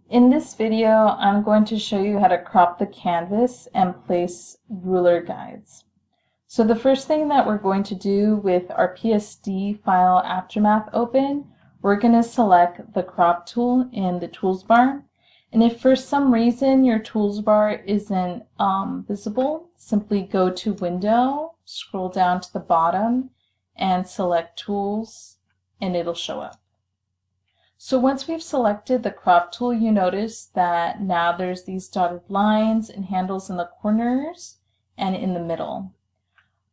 In this video, I'm going to show you how to crop the canvas and place ruler guides. So the first thing that we're going to do with our PSD file Aftermath open, we're going to select the crop tool in the tools bar. And if for some reason your tools bar isn't visible, simply go to Window, scroll down to the bottom, and select Tools, and it'll show up. So once we've selected the crop tool, you notice that now there's these dotted lines and handles in the corners and in the middle.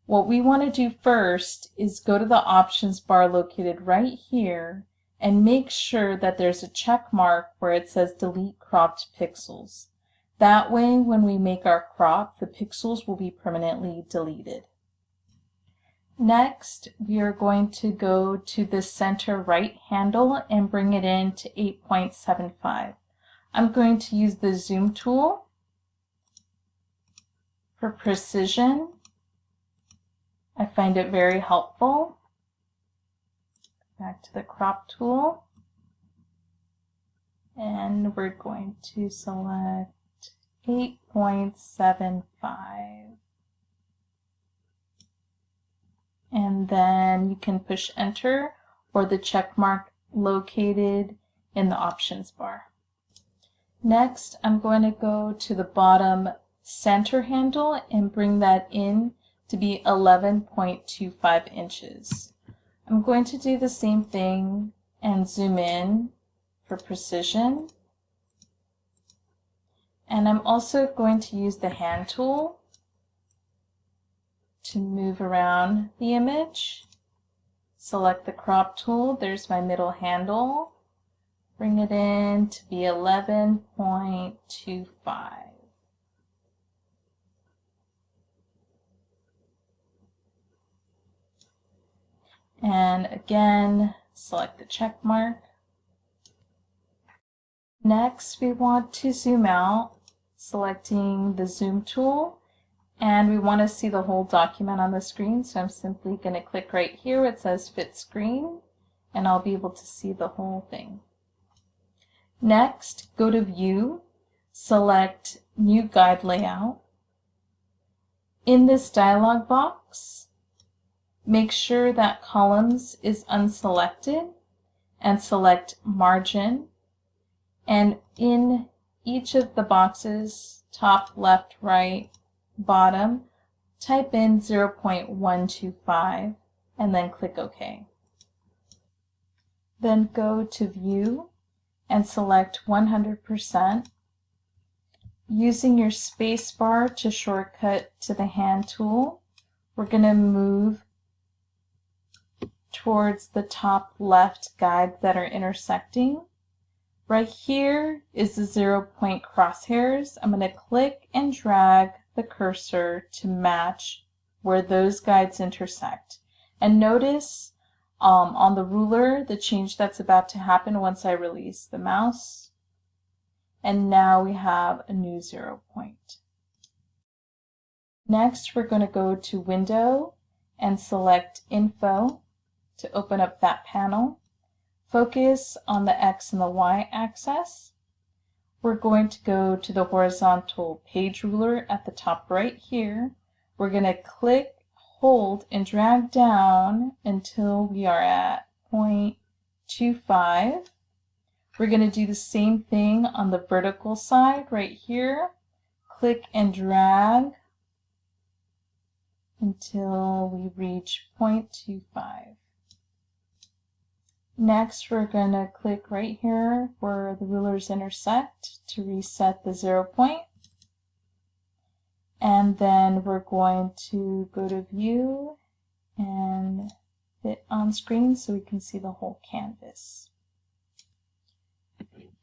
What we want to do first is go to the options bar located right here and make sure that there's a check mark where it says delete cropped pixels. That way, when we make our crop, the pixels will be permanently deleted. Next, we are going to go to the center right handle and bring it in to 8.75. I'm going to use the zoom tool for precision. I find it very helpful. Back to the crop tool, and we're going to select 8.75. And then you can push enter or the check mark located in the options bar. Next, I'm going to go to the bottom center handle and bring that in to be 11.25 inches. I'm going to do the same thing and zoom in for precision. And I'm also going to use the hand tool to move around the image. Select the crop tool, there's my middle handle. Bring it in to be 11.25. And again, select the check mark. Next, we want to zoom out, selecting the zoom tool. And we want to see the whole document on the screen, so I'm simply going to click right here where it says Fit Screen, and I'll be able to see the whole thing. Next, go to View, select New Guide Layout. In this dialog box, make sure that Columns is unselected, and select Margin. And in each of the boxes, top, left, right, bottom, type in 0.125 and then click OK. Then go to View and select 100%. Using your space bar to shortcut to the hand tool, we're going to move towards the top left guides that are intersecting. Right here is the 0 point crosshairs. I'm going to click and drag the cursor to match where those guides intersect. And notice on the ruler the change that's about to happen once I release the mouse. And now we have a new 0 point. Next, we're going to go to Window and select Info to open up that panel. Focus on the X and the Y axis. We're going to go to the horizontal page ruler at the top right here. We're going to click, hold, and drag down until we are at 0.25. We're going to do the same thing on the vertical side right here. Click and drag until we reach 0.25. Next, we're going to click right here where the rulers intersect to reset the 0 point. And then we're going to go to View and Fit on Screen so we can see the whole canvas.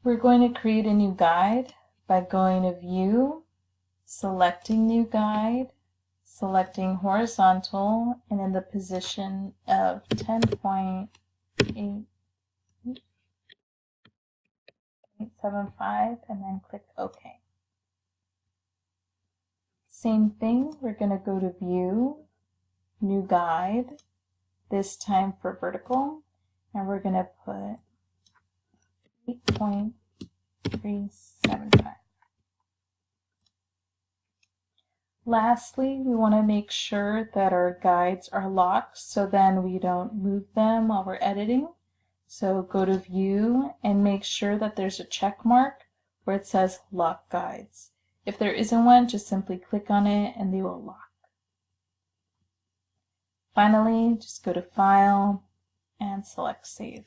We're going to create a new guide by going to View, selecting New Guide, selecting Horizontal, and in the position of 10.875, and then click OK. Same thing, we're going to go to View, New Guide, this time for vertical, and we're going to put 8.25. 375. Lastly, we want to make sure that our guides are locked so then we don't move them while we're editing. So go to View and make sure that there's a check mark where it says Lock Guides. If there isn't one, just simply click on it and they will lock. Finally, just go to File and select Save.